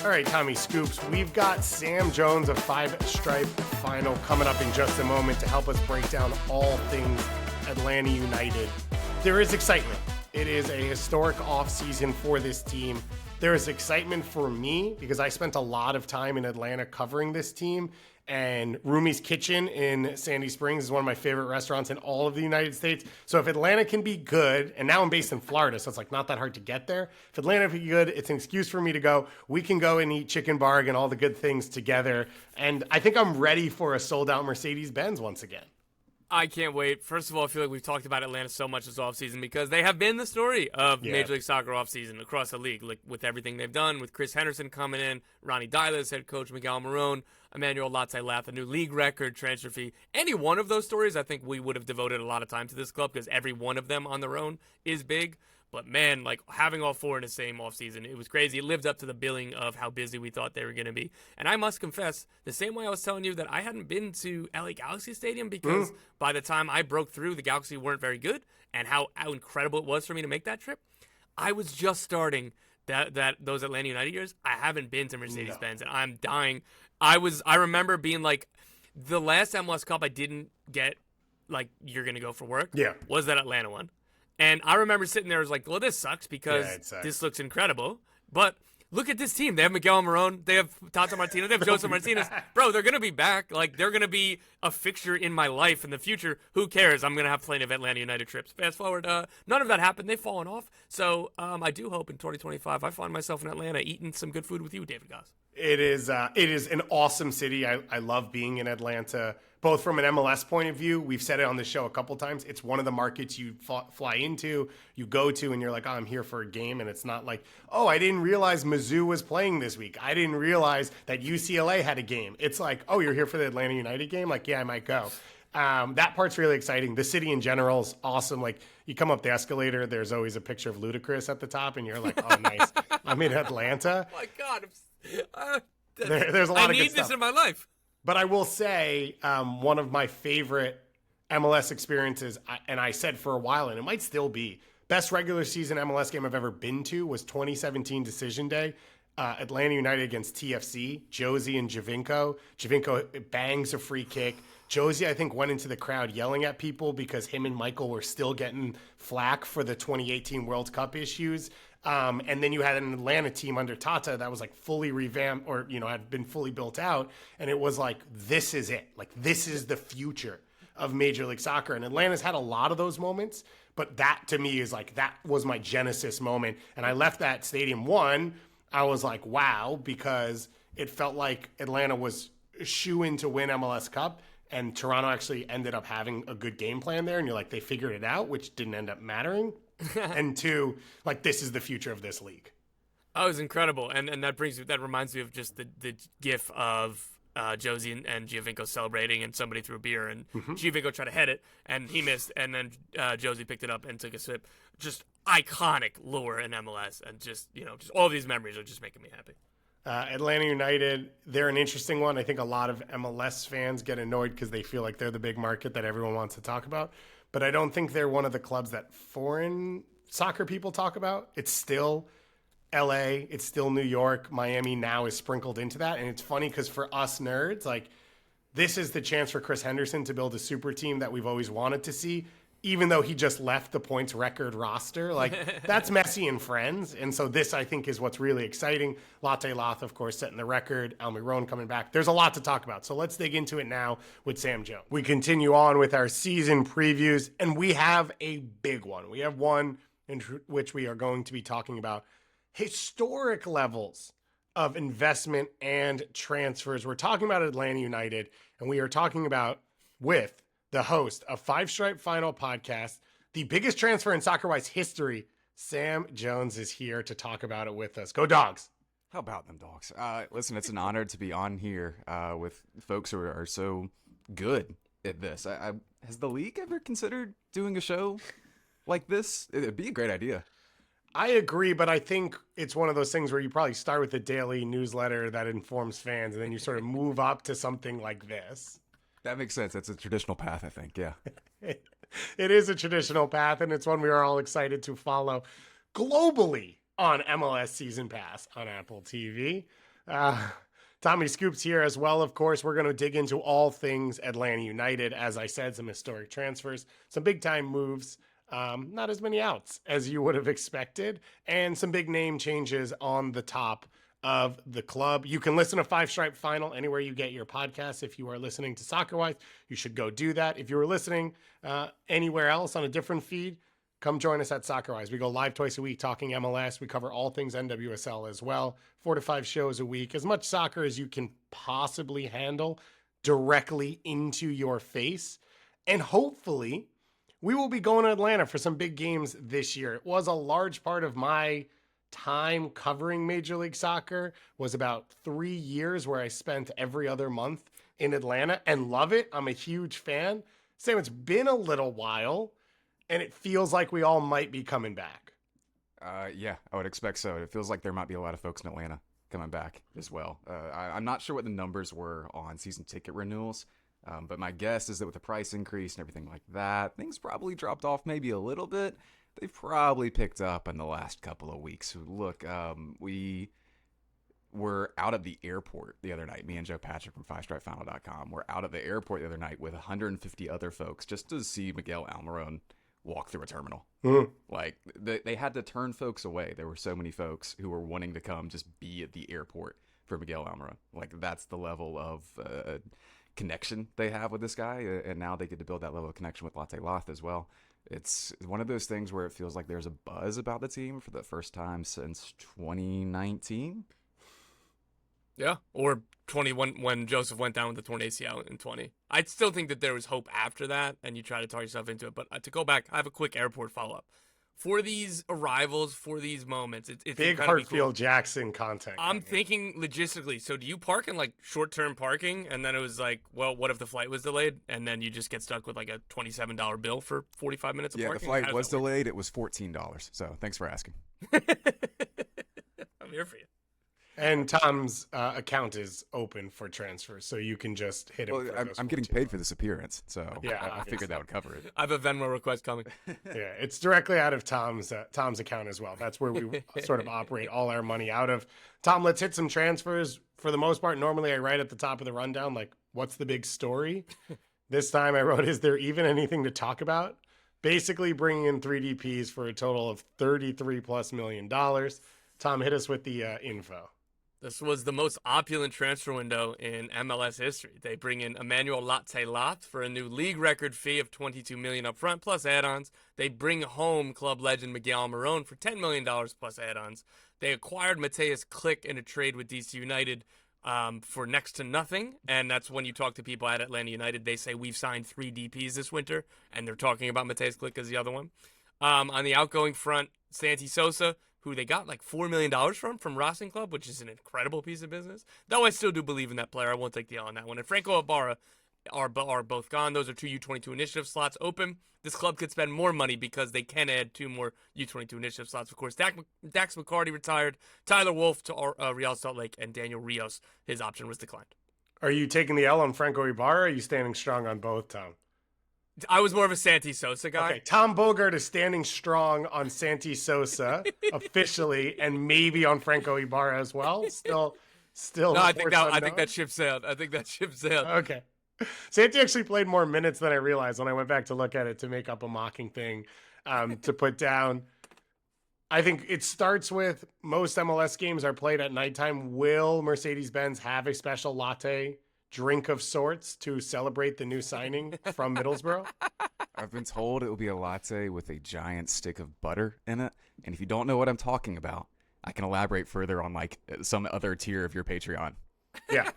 All right, Tommy Scoops, we've got Sam Jones of Five Stripe Final coming up in just a moment to help us break down all things Atlanta United. There is excitement. It is a historic offseason for this team. There is excitement for me because I spent a lot of time in Atlanta covering this team, and Rumi's Kitchen in Sandy Springs is one of my favorite restaurants in all of the United States. So if Atlanta can be good, and now I'm based in Florida, so it's like not that hard to get there. If Atlanta can be good, it's an excuse for me to go. We can go and eat chicken barg and all the good things together. And I think I'm ready for a sold-out Mercedes-Benz once again. I can't wait. First of all, I feel like we've talked about Atlanta so much this offseason because they have been the story of Major League Soccer offseason across the league, like with everything they've done, with Chris Henderson coming in, Ronnie Doyle as head coach, Miguel Almirón, Emmanuel Latte-Lath, a new league record transfer fee. Any one of those stories, I think we would have devoted a lot of time to this club because every one of them on their own is big. But man, like having all four in the same offseason, it was crazy. It lived up to the billing of how busy we thought they were going to be. And I must confess, the same way I was telling you that I hadn't been to LA Galaxy Stadium because by the time I broke through, the Galaxy weren't very good, and how incredible it was for me to make that trip. I was just starting those Atlanta United years. I haven't been to Mercedes-Benz, and I'm dying. I remember being like, the last MLS Cup I didn't get, like, you're going to go for work, was that Atlanta one. And I remember sitting there, I was like, well, this sucks because this looks incredible. But look at this team. They have Miguel Almirón. They have Tata Martino. They have Joseph Martinez. Bro, they're going to be back. Like, they're going to be a fixture in my life in the future. Who cares? I'm going to have plenty of Atlanta United trips. Fast forward, none of that happened. They've fallen off. So I do hope in 2025 I find myself in Atlanta eating some good food with you, David Goss. It is an awesome city. I love being in Atlanta, both from an MLS point of view. We've said it on the show a couple times. It's one of the markets you fly into, you go to, and you're like, oh, I'm here for a game. And it's not like, oh, I didn't realize Mizzou was playing this week. I didn't realize that UCLA had a game. It's like, oh, you're here for the Atlanta United game? Like, yeah, I might go. That part's really exciting. The city in general is awesome. Like, you come up the escalator, there's always a picture of Ludacris at the top, and you're like, oh, nice. I'm in Atlanta. Oh, my God. There's a lot of good stuff. I need this in my life. But I will say one of my favorite MLS experiences, and I said for a while, and it might still be, best regular season MLS game I've ever been to was 2017 Decision Day. Atlanta United against TFC, Josie and Giovinco. Giovinco bangs a free kick. Josie, I think, went into the crowd yelling at people because him and Michael were still getting flack for the 2018 World Cup issues. And then you had an Atlanta team under Tata that was like fully revamped or, had been fully built out. And it was like, this is it. Like, this is the future of Major League Soccer. And Atlanta's had a lot of those moments. But that, to me, is like, that was my genesis moment. And I left that stadium, I was like, wow, because it felt like Atlanta was shoo-in to win MLS Cup. And Toronto actually ended up having a good game plan there. And you're like, they figured it out, which didn't end up mattering. And two, like, this is the future of this league. Oh, it was incredible. And that reminds me of just the gif of Josie and Giovinco celebrating, and somebody threw a beer, and Giovinco tried to head it, and he missed, and then Josie picked it up and took a sip. Just iconic lore in MLS, and just all these memories are just making me happy. Atlanta United, they're an interesting one. I think a lot of MLS fans get annoyed because they feel like they're the big market that everyone wants to talk about. But I don't think they're one of the clubs that foreign soccer people talk about. It's still LA, it's still New York. Miami now is sprinkled into that. And it's funny because for us nerds, like, this is the chance for Chris Henderson to build a super team that we've always wanted to see, even though he just left the points record roster. Like, that's Messi and friends. And so this, I think, is what's really exciting. Latte-Lath, of course, setting the record. Almirón coming back. There's a lot to talk about. So let's dig into it now with Sam Jones. We continue on with our season previews, and we have a big one. We have one in which we are going to be talking about historic levels of investment and transfers. We're talking about Atlanta United, and we are talking about with the host of Five Stripe Final podcast, the biggest transfer in soccer-wise history. Sam Jones is here to talk about it with us. Go Dogs. How about them Dogs? Listen, it's an honor to be on here with folks who are so good at this. Has the league ever considered doing a show like this? It'd be a great idea. I agree, but I think it's one of those things where you probably start with a daily newsletter that informs fans, and then you sort of move up to something like this. That makes sense. That's a traditional path, I think. Yeah. It is a traditional path, and it's one we are all excited to follow globally on MLS Season Pass on Apple TV. Uh, Tommy Scoops here as well. Of course, we're going to dig into all things Atlanta United. As I said, some historic transfers, some big time moves, not as many outs as you would have expected, and some big name changes on the top of the club. You can listen to Five Stripe Final anywhere you get your podcasts. If you are listening to Soccer Wise, you should go do that. If you were listening anywhere else on a different feed, come join us at Soccer Wise. We go live twice a week talking MLS. We cover all things NWSL as well. 4 to 5 shows a week. As much soccer as you can possibly handle directly into your face. And hopefully, we will be going to Atlanta for some big games this year. It was a large part of my time covering Major League Soccer, was about 3 years where I spent every other month in Atlanta and love it. I'm a huge fan. Sam, it's been a little while. And it feels like we all might be coming back. Yeah, I would expect so. It feels like there might be a lot of folks in Atlanta coming back as well. I'm not sure what the numbers were on season ticket renewals, but my guess is that with the price increase and everything like that, things probably dropped off maybe a little bit. They've probably picked up in the last couple of weeks. Look, we were out at the airport the other night. Me and Joe Patrick from FiveStripeFinal.com were out at the airport the other night with 150 other folks just to see Miguel Almirón walk through a terminal. Like they had to turn folks away. There were so many folks who were wanting to come just be at the airport for Miguel Almirón. Like that's the level of connection they have with this guy, and now they get to build that level of connection with Latte Loth as well. It's one of those things where it feels like there's a buzz about the team for the first time since 2019. Yeah, or 21 when Joseph went down with the torn ACL in 20. I still think that there was hope after that, and you try to talk yourself into it. But to go back, I have a quick airport follow-up. For these arrivals, for these moments, it's big Hartfield Jackson content. I'm thinking logistically. So do you park in like short-term parking, and then it was like, well, what if the flight was delayed, and then you just get stuck with like a $27 bill for 45 minutes of parking? Yeah, the flight was delayed. It was $14. So thanks for asking. I'm here for you. And Tom's account is open for transfers, so you can just hit him. Well, I'm getting paid for this appearance, so yeah, I figured that would cover it. I have a Venmo request coming. Yeah, it's directly out of Tom's account as well. That's where we sort of operate all our money out of. Tom, let's hit some transfers. For the most part, normally I write at the top of the rundown, like, what's the big story? This time I wrote, is there even anything to talk about? Basically bringing in 3 DPs for a total of $33+ million. Tom, hit us with the info. This was the most opulent transfer window in MLS history. They bring in Emmanuel Latte Lot for a new league record fee of $22 million up front plus add-ons. They bring home club legend Miguel Almirón for $10 million plus add-ons. They acquired Mateus Click in a trade with DC United for next to nothing. And that's when you talk to people at Atlanta United, they say we've signed 3 DPs this winter, and they're talking about Mateus Click as the other one. On the outgoing front, Santi Sosa, who they got like $4 million from Racing Club, which is an incredible piece of business. Though I still do believe in that player. I won't take the L on that one. And Franco Ibarra are both gone. Those are 2 U22 initiative slots open. This club could spend more money because they can add 2 more U22 initiative slots. Of course, Dax McCarty retired, Tyler Wolff to Real Salt Lake, and Daniel Rios, his option was declined. Are you taking the L on Franco Ibarra, or are you standing strong on both, Tom? I was more of a Santi Sosa guy. Okay, Tom Bogart is standing strong on Santi Sosa officially, and maybe on Franco Ibarra as well. Still. No, I think that ship sailed. Okay. Santi actually played more minutes than I realized when I went back to look at it to make up a mocking thing to put down. I think it starts with most MLS games are played at nighttime. Will Mercedes-Benz have a special latte drink of sorts to celebrate the new signing from Middlesbrough? I've been told it will be a latte with a giant stick of butter in it. And if you don't know what I'm talking about, I can elaborate further on like some other tier of your Patreon. Yeah,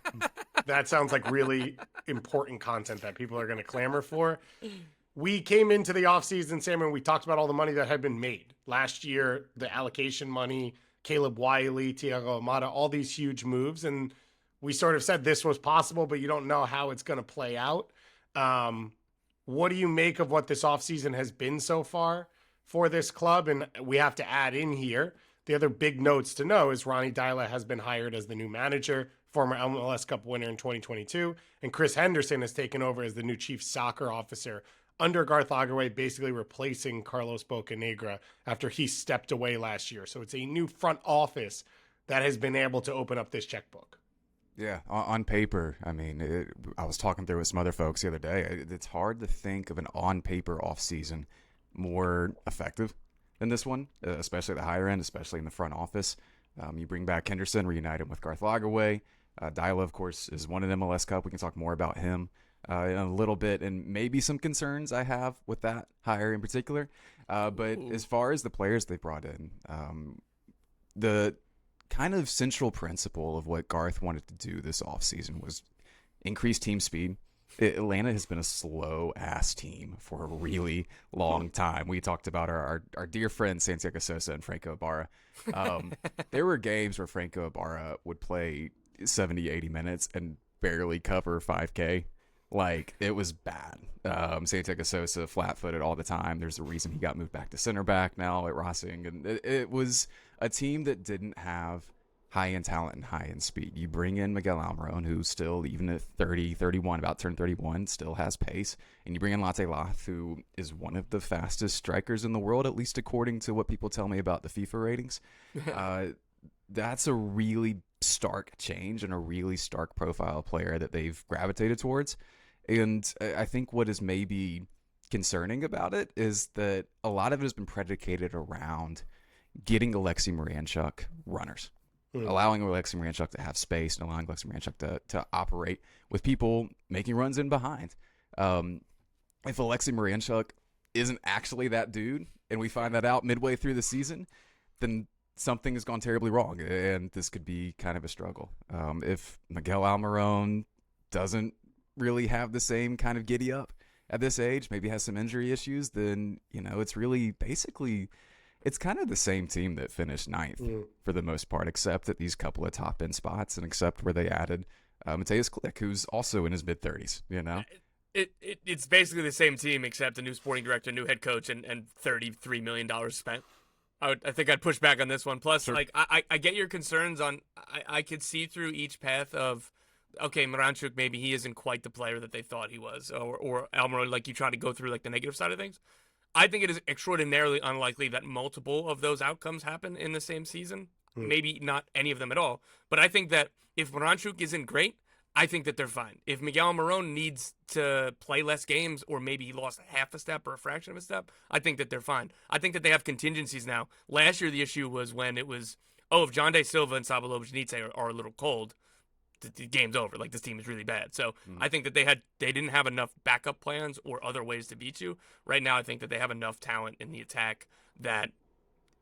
that sounds like really important content that people are going to clamor for. We came into the offseason, Sam, and we talked about all the money that had been made. Last year, the allocation money, Caleb Wiley, Thiago Almada, all these huge moves. And we sort of said this was possible, but you don't know how it's going to play out. What do you make of what this offseason has been so far for this club? And we have to add in here, the other big notes to know is Ronnie Dyla has been hired as the new manager, former MLS Cup winner in 2022, and Chris Henderson has taken over as the new chief soccer officer under Garth Lagerwey, basically replacing Carlos Bocanegra after he stepped away last year. So it's a new front office that has been able to open up this checkbook. Yeah, on paper, I mean, I was talking through with some other folks the other day. It's hard to think of an on-paper offseason more effective than this one, especially at the higher end, especially in the front office. You bring back Henderson, reunite him with Garth Lagerwey. Doyle, of course, is won an MLS Cup. We can talk more about him in a little bit, and maybe some concerns I have with that hire in particular. But as far as the players they brought in, the kind of central principle of what Garth wanted to do this offseason was increase team speed. Atlanta has been a slow-ass team for a really long time. We talked about our dear friends Santiago Sosa and Franco Ibarra. There were games where Franco Ibarra would play 70, 80 minutes and barely cover 5K. Like, it was bad. Santiago Sosa flat-footed all the time. There's a reason he got moved back to center back now at Racing. And it was a team that didn't have high-end talent and high-end speed. You bring in Miguel Almirón, who still, even at 30, 31, about to turn 31, still has pace. And you bring in Latte Lath, who is one of the fastest strikers in the world, at least according to what people tell me about the FIFA ratings. That's a really stark change and a really stark profile player that they've gravitated towards. And I think what is maybe concerning about it is that a lot of it has been predicated around getting Alexei Miranchuk runners. Allowing Alexei Miranchuk to have space and allowing Alexei Miranchuk to operate with people making runs in behind. If Alexei Miranchuk isn't actually that dude, and we find that out midway through the season, then something has gone terribly wrong, and this could be kind of a struggle. If Miguel Almirón doesn't really have the same kind of giddy up at this age, maybe has some injury issues, then, it's really basically... It's kind of the same team that finished ninth for the most part, except at these couple of top end spots, and except where they added Mateus Klick, who's also in his mid 30s. It's basically the same team except a new sporting director, new head coach, and $33 million spent. I think I'd push back on this one. Plus, sure. I get your concerns on. I could see through each path of. Okay, Miranchuk, maybe he isn't quite the player that they thought he was, or Almirón, like you try to go through like the negative side of things. I think it is extraordinarily unlikely that multiple of those outcomes happen in the same season. Maybe not any of them at all. But I think that if Miranchuk isn't great, I think that they're fine. If Miguel Almirón needs to play less games, or maybe he lost half a step or a fraction of a step, I think that they're fine. I think that they have contingencies now. Last year, the issue was when it was, if John De Silva and Sabalovic are a little cold, the game's over. Like, this team is really bad. So I think that they didn't have enough backup plans or other ways to beat you. Right now, I think that they have enough talent in the attack that,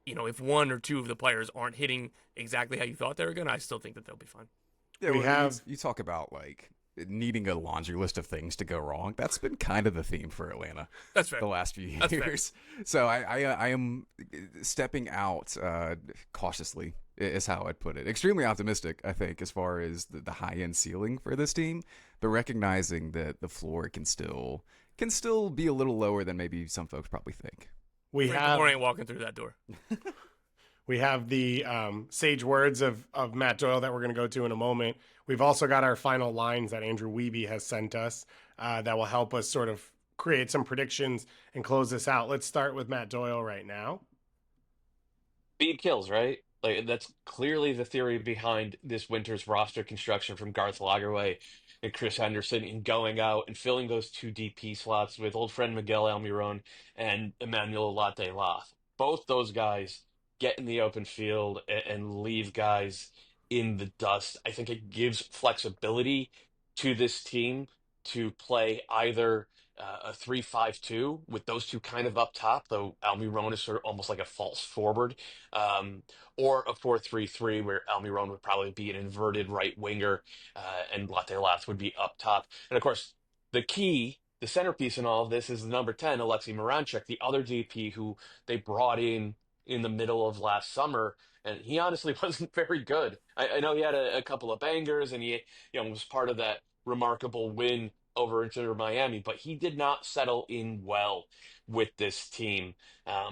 if one or two of the players aren't hitting exactly how you thought they were going to, I still think that they'll be fine. Yeah, you talk about like needing a laundry list of things to go wrong. That's been kind of the theme for Atlanta. That's fair. The last few That's years. Fair. So I am stepping out cautiously, is how I'd put it. Extremely optimistic, I think, as far as the high-end ceiling for this team, but recognizing that the floor can still be a little lower than maybe some folks probably think. Frank ain't walking through that door. We have the sage words of Matt Doyle that we're going to go to in a moment. We've also got our final lines that Andrew Wiebe has sent us that will help us sort of create some predictions and close this out. Let's start with Matt Doyle right now. Speed kills, right? Like, that's clearly the theory behind this winter's roster construction from Garth Lagerwey and Chris Henderson in going out and filling those two DP slots with old friend Miguel Almirón and Emmanuel Latte Lath. Both those guys get in the open field and leave guys in the dust. I think it gives flexibility to this team to play either a 3-5-2 with those two kind of up top, though Almirón is sort of almost like a false forward, or a 4-3-3 where Almirón would probably be an inverted right winger and Latte Lath would be up top. And of course, the centerpiece in all of this is the number 10, Alexei Miranchuk, the other DP who they brought in the middle of last summer, and he honestly wasn't very good. I know he had a couple of bangers, and he was part of that remarkable win over Inter Miami, but he did not settle in well with this team.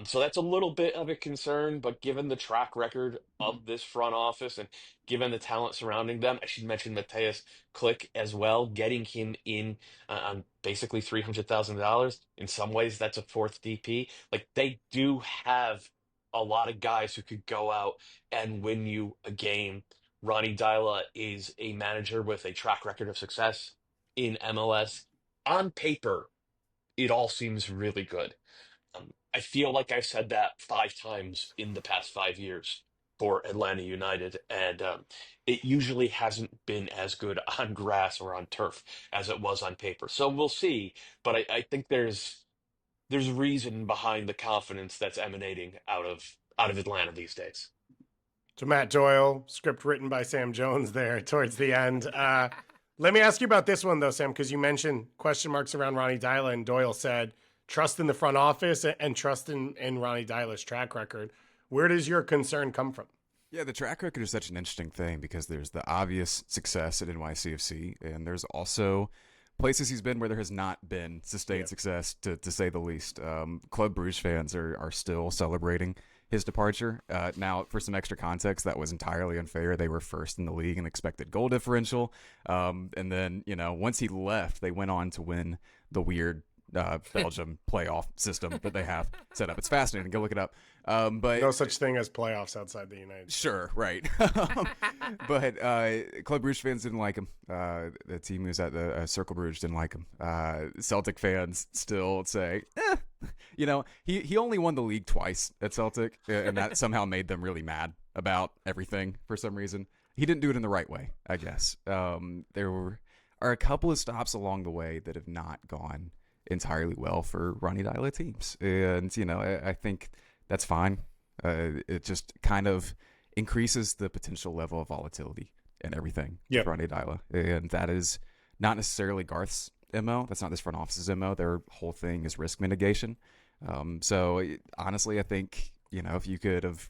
So that's a little bit of a concern, but given the track record of this front office and given the talent surrounding them, I should mention Mateus Klick as well, getting him in on basically $300,000. In some ways, that's a fourth DP. Like, they do have a lot of guys who could go out and win you a game. Ronnie Dyla is a manager with a track record of success in MLS. On paper, it all seems really good. I feel like I've said that 5 times in the past 5 years for Atlanta United, and it usually hasn't been as good on grass or on turf as it was on paper. So we'll see, but I think there's reason behind the confidence that's emanating out of Atlanta these days. So Matt Doyle, script written by Sam Jones there towards the end. Let me ask you about this one, though, Sam, because you mentioned question marks around Ronnie Dyla, and Doyle said trust in the front office and trust in Ronnie Dyla's track record. Where does your concern come from? Yeah, the track record is such an interesting thing because there's the obvious success at NYCFC, and there's also places he's been where there has not been sustained success, to say the least. Club Brugge fans are still celebrating his departure. Now, for some extra context, that was entirely unfair. They were first in the league in expected goal differential. And then, once he left, they went on to win the weird Belgium playoff system that they have set up. It's fascinating. Go look it up. But no such thing as playoffs outside the United States. Sure, right. But Club Brugge fans didn't like him. The team who's at the Circle Brugge didn't like him. Celtic fans still say, he only won the league twice at Celtic, and that somehow made them really mad about everything for some reason. He didn't do it in the right way, I guess. There are a couple of stops along the way that have not gone entirely well for Ronnie Dyla teams. And, I think that's fine. It just kind of increases the potential level of volatility and everything with Ronnie Dyla. And that is not necessarily Garth's MO. That's not this front office's MO. Their whole thing is risk mitigation. So honestly, I think, if you could have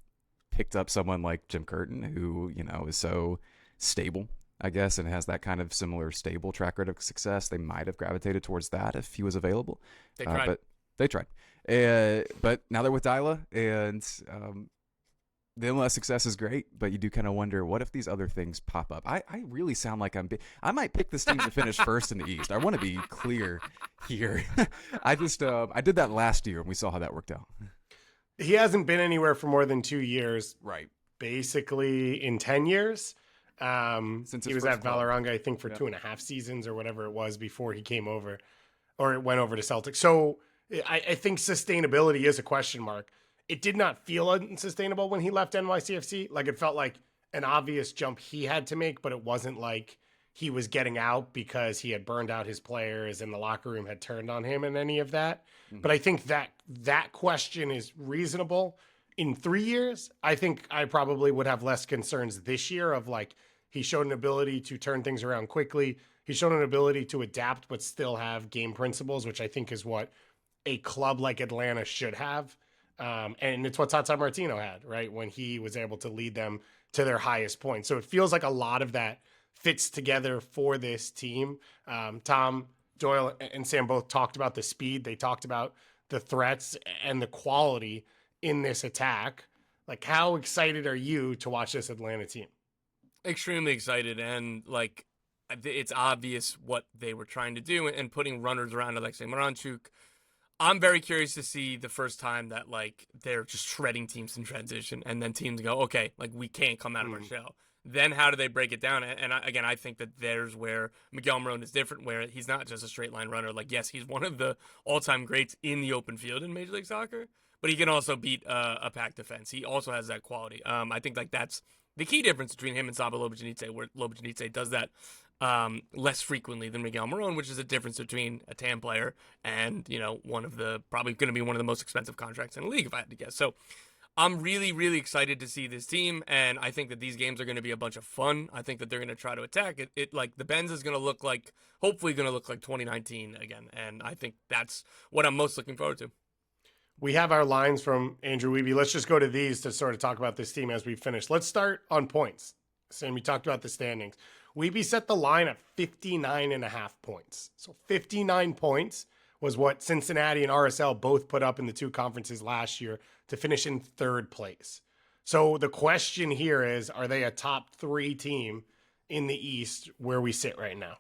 picked up someone like Jim Curtin, who, is so stable, I guess, and has that kind of similar stable track record of success, they might have gravitated towards that if he was available. They tried. But they tried. But now they're with Dyla, and the MLS success is great, but you do kind of wonder, what if these other things pop up? I really sound like I might pick this team to finish first in the East. I want to be clear here. I did that last year, and we saw how that worked out. He hasn't been anywhere for more than 2 years. Right. Basically in 10 years. Since he was at Valoranga, I think, for 2.5 seasons or whatever it was before he came over, or it went over to Celtic. So I think sustainability is a question mark. It did not feel unsustainable when he left NYCFC. Like, it felt like an obvious jump he had to make, but it wasn't like he was getting out because he had burned out his players and the locker room had turned on him and any of that. Mm-hmm. But I think that question is reasonable. In 3 years, I think I probably would have less concerns this year of, like, he showed an ability to turn things around quickly. He showed an ability to adapt but still have game principles, which I think is what a club like Atlanta should have. And it's what Tata Martino had, right, when he was able to lead them to their highest point. So it feels like a lot of that fits together for this team. Tom, Doyle, and Sam both talked about the speed. They talked about the threats and the quality in this attack. Like, how excited are you to watch this Atlanta team? Extremely excited, and like, it's obvious what they were trying to do, and putting runners around Alexei Miranchuk. I'm very curious to see the first time that, like, they're just shredding teams in transition, and then teams go, okay, like, we can't come out of our shell. Then how do they break it down? And again, I think that there's where Miguel Almirón is different, where he's not just a straight line runner. Like, yes, he's one of the all-time greats in the open field in Major League Soccer, but he can also beat a pack defense. He also has that quality. I think, like, that's the key difference between him and Saba Lobojanice, where Lobojanice does that less frequently than Miguel Almirón, which is a difference between a TAM player and, one of the, probably going to be one of the most expensive contracts in the league, if I had to guess. So I'm really, really excited to see this team, and I think that these games are going to be a bunch of fun. I think that they're going to try to attack it. Like, the Benz is going to look like, hopefully going to look like 2019 again, and I think that's what I'm most looking forward to. We have our lines from Andrew Wiebe. Let's just go to these to sort of talk about this team as we finish. Let's start on points. Sam, we talked about the standings. Wiebe set the line at 59.5 points. So 59 points was what Cincinnati and RSL both put up in the two conferences last year to finish in third place. So the question here is, are they a top 3 team in the East where we sit right now?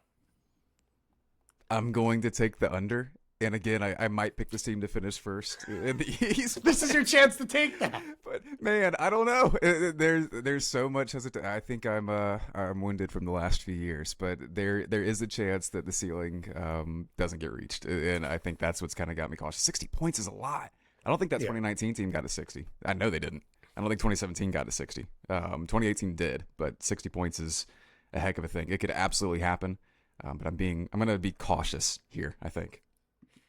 I'm going to take the under. And again, I might pick this team to finish first in the East. This is your chance to take that. But Man, I don't know. There's so much hesitation. I think I'm wounded from the last few years, but there is a chance that the ceiling doesn't get reached, and I think that's what's kind of got me cautious. 60 points is a lot. I don't think that 2019 team got to 60. I know they didn't. I don't think 2017 got to 60. 2018 did, but 60 points is a heck of a thing. It could absolutely happen, but I'm going to be cautious here, I think.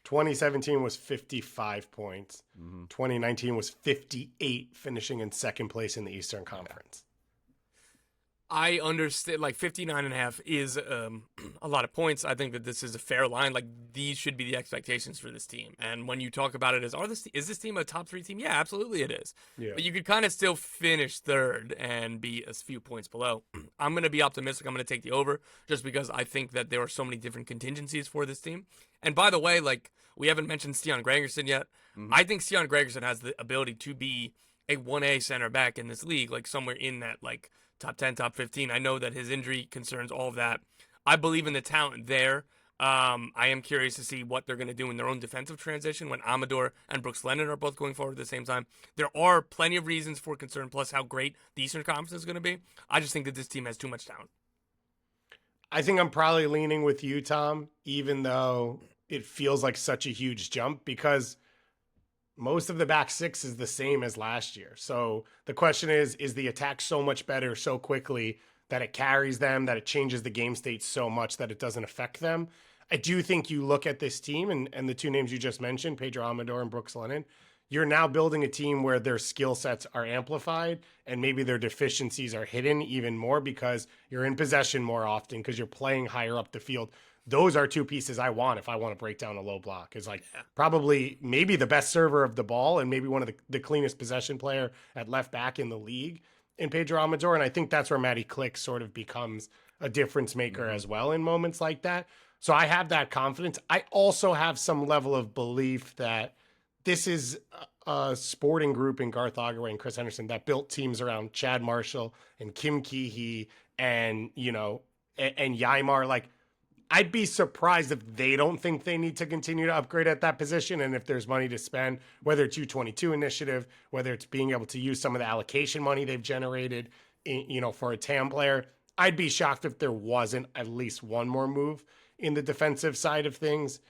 2017 was 55 points. 2019 was 58, finishing in second place in the Eastern Conference. I understand, like 59.5 is a lot of points. I think that this is a fair line. Like, these should be the expectations for this team. And when you talk about it as, is this team a top 3 team? Yeah, absolutely it is. Yeah. But you could kind of still finish third and be a few points below. I'm going to be optimistic. I'm going to take the over just because I think that there are so many different contingencies for this team. And by the way, like, we haven't mentioned Stian Gregerson yet. I think Stian Gregerson has the ability to be a 1A center back in this league, like somewhere in that, like, top 10, top 15. I know that his injury concerns, all of that. I believe in the talent there. I am curious to see what they're going to do in their own defensive transition when Amador and Brooks Lennon are both going forward at the same time. There are plenty of reasons for concern, plus how great the Eastern Conference is going to be. I just think that this team has too much talent. I think I'm probably leaning with you, Tom, even though it feels like such a huge jump, because most of the back six is the same as last year. So the question is the attack so much better so quickly that it carries them, that it changes the game state so much that it doesn't affect them? I do think you look at this team and the two names you just mentioned, Pedro Amador and Brooks Lennon, you're now building a team where their skill sets are amplified and maybe their deficiencies are hidden even more because you're in possession more often because you're playing higher up the field. Those are two pieces I want if I want to break down a low block. Is like probably maybe the best server of the ball and maybe one of the cleanest possession player at left back in the league in Pedro Amador. And I think that's where Matty Click sort of becomes a difference maker as well in moments like that. So I have that confidence. I also have some level of belief that this is a sporting group in Garth Lagerwey and Chris Henderson that built teams around Chad Marshall and Kim Keehee and, and Ymar. Like, I'd be surprised if they don't think they need to continue to upgrade at that position. And if there's money to spend, whether it's U22 initiative, whether it's being able to use some of the allocation money they've generated, for a TAM player, I'd be shocked if there wasn't at least one more move in the defensive side of things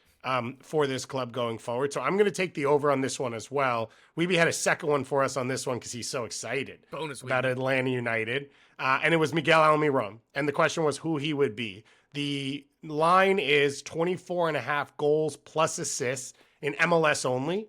for this club going forward. So I'm going to take the over on this one as well. Weeby had a second one for us on this one because he's so excited about Atlanta United. And it was Miguel Almirón. And the question was who he would be. The line is 24.5 goals plus assists in MLS only.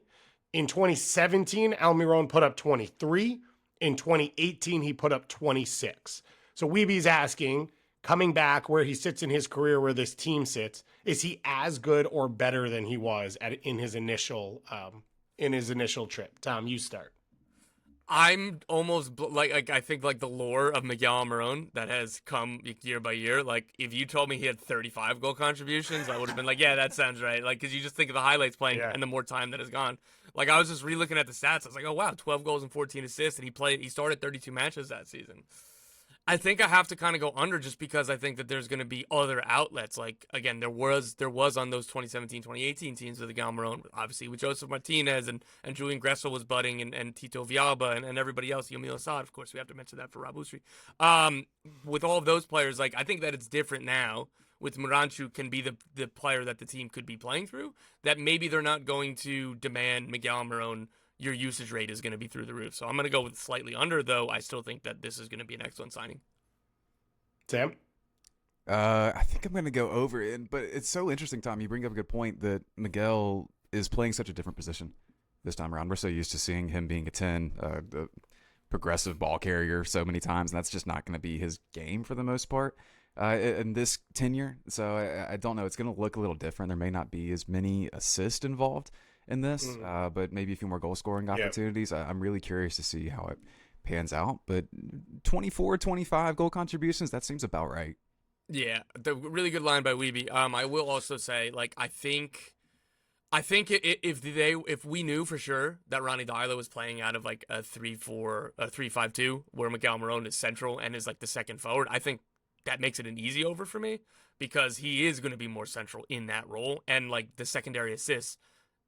In 2017, Almirón put up 23. In 2018, he put up 26. So Weeby's asking, coming back where he sits in his career, where this team sits, is he as good or better than he was in his initial trip? Tom, you start. I'm almost like I think like the lore of Miguel Almirón that has come year by year. Like if you told me he had 35 goal contributions, I would have been like, yeah, that sounds right. Like because you just think of the highlights playing and the more time that has gone. Like I was just re-looking at the stats. I was like, oh wow, 12 goals and 14 assists, and he started 32 matches that season. I think I have to kind of go under just because I think that there's going to be other outlets. Like, again, there was on those 2017, 2018 teams with the Almirón, obviously with Joseph Martinez and Julian Gressel was budding and Tito Villalba and everybody else, Yomil Assad, of course, we have to mention that for Rob Usri. With all of those players, like, I think that it's different now with Miranchuk can be the player that the team could be playing through, that maybe they're not going to demand Miguel Almirón. Your usage rate is going to be through the roof. So I'm going to go with slightly under, though. I still think that this is going to be an excellent signing. Sam? I think I'm going to go over it. But it's so interesting, Tom. You bring up a good point that Miguel is playing such a different position this time around. We're so used to seeing him being a 10, the progressive ball carrier so many times, and that's just not going to be his game for the most part in this tenure. So I don't know. It's going to look a little different. There may not be as many assists involved in this, but maybe a few more goal scoring opportunities. I'm really curious to see how it pans out, but 24, 25 goal contributions, that seems about right. Yeah, the really good line by Weeby. I will also say, like, I think if we knew for sure that Ronnie Doyle was playing out of like a 3-5-2, where Miguel Almirón is central and is like the second forward, I think that makes it an easy over for me because he is going to be more central in that role, and like the secondary assists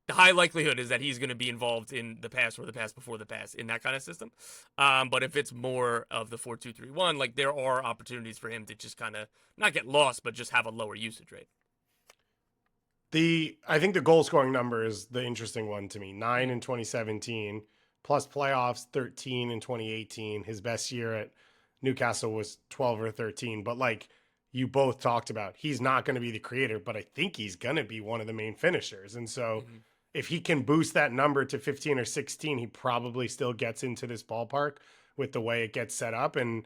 the high likelihood is that he's going to be involved in the pass or the pass before the pass in that kind of system. But if it's more of the 4-2-3-1, like there are opportunities for him to just kind of not get lost, but just have a lower usage rate. I think the goal scoring number is the interesting one to me. 9 in 2017, plus playoffs 13 in 2018. His best year at Newcastle was 12 or 13. But like you both talked about, he's not going to be the creator, but I think he's going to be one of the main finishers. And so if he can boost that number to 15 or 16, he probably still gets into this ballpark with the way it gets set up. And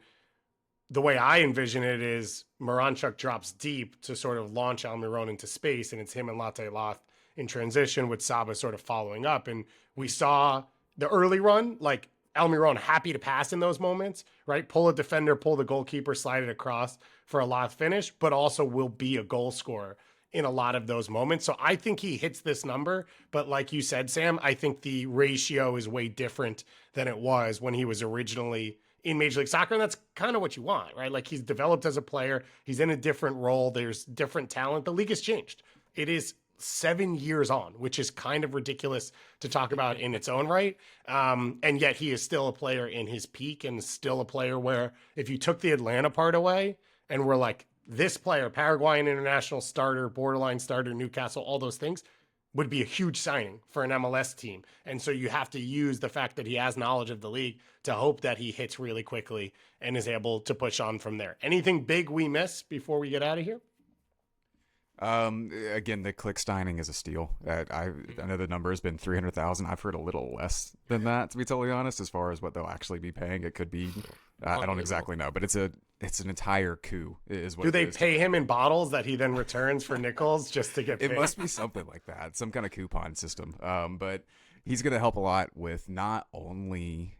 the way I envision it is Moranchuk drops deep to sort of launch Almirón into space, and it's him and Latte Loth in transition with Saba sort of following up. And we saw the early run, like Almirón happy to pass in those moments, right? Pull a defender, pull the goalkeeper, slide it across for a Loth finish, but also will be a goal scorer in a lot of those moments. So I think he hits this number, but like you said, Sam, I think the ratio is way different than it was when he was originally in Major League Soccer, and that's kind of what you want, right? Like he's developed as a player. He's in a different role. There's different talent. The league has changed. It is 7 years on, which is kind of ridiculous to talk about in its own right. And yet he is still a player in his peak and still a player where if you took the Atlanta part away and we're like, this player, Paraguayan international starter, borderline starter, Newcastle, all those things, would be a huge signing for an MLS team. And so you have to use the fact that he has knowledge of the league to hope that he hits really quickly and is able to push on from there. Anything big we miss before we get out of here? Again, the Klicksteining is a steal. I know the number has been 300,000. I've heard a little less than that, to be totally honest, as far as what they'll actually be paying. It could be, I don't exactly know, but it's an entire coup is what Do they pay him in bottles that he then returns for nickels just to get paid? It must be something like that, some kind of coupon system. But he's going to help a lot with not only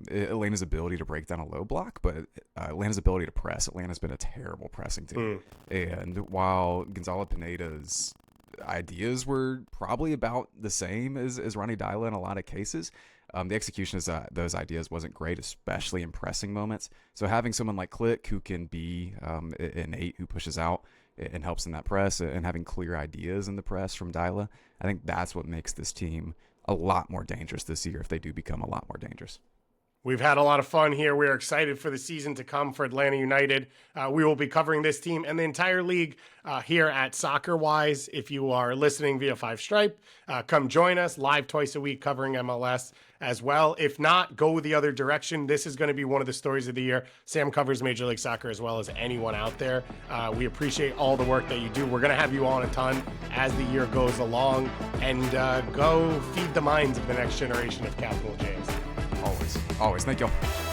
Atlanta's ability to break down a low block, but Atlanta's ability to press. Atlanta's been a terrible pressing team. And while Gonzalo Pineda's ideas were probably about the same as Ronnie Dyla in a lot of cases, the execution of those ideas wasn't great, especially in pressing moments. So having someone like Klick who can be an 8 who pushes out and helps in that press and having clear ideas in the press from Dyla, I think that's what makes this team a lot more dangerous this year if they do become a lot more dangerous. We've had a lot of fun here. We're excited for the season to come for Atlanta United. We will be covering this team and the entire league here at Soccer Wise. If you are listening via 5 Stripe, come join us live twice a week covering MLS as well. If not, go the other direction. This is going to be one of the stories of the year. Sam covers Major League Soccer as well as anyone out there. We appreciate all the work that you do. We're going to have you on a ton as the year goes along, and go feed the minds of the next generation of capital J's. Always. Thank y'all.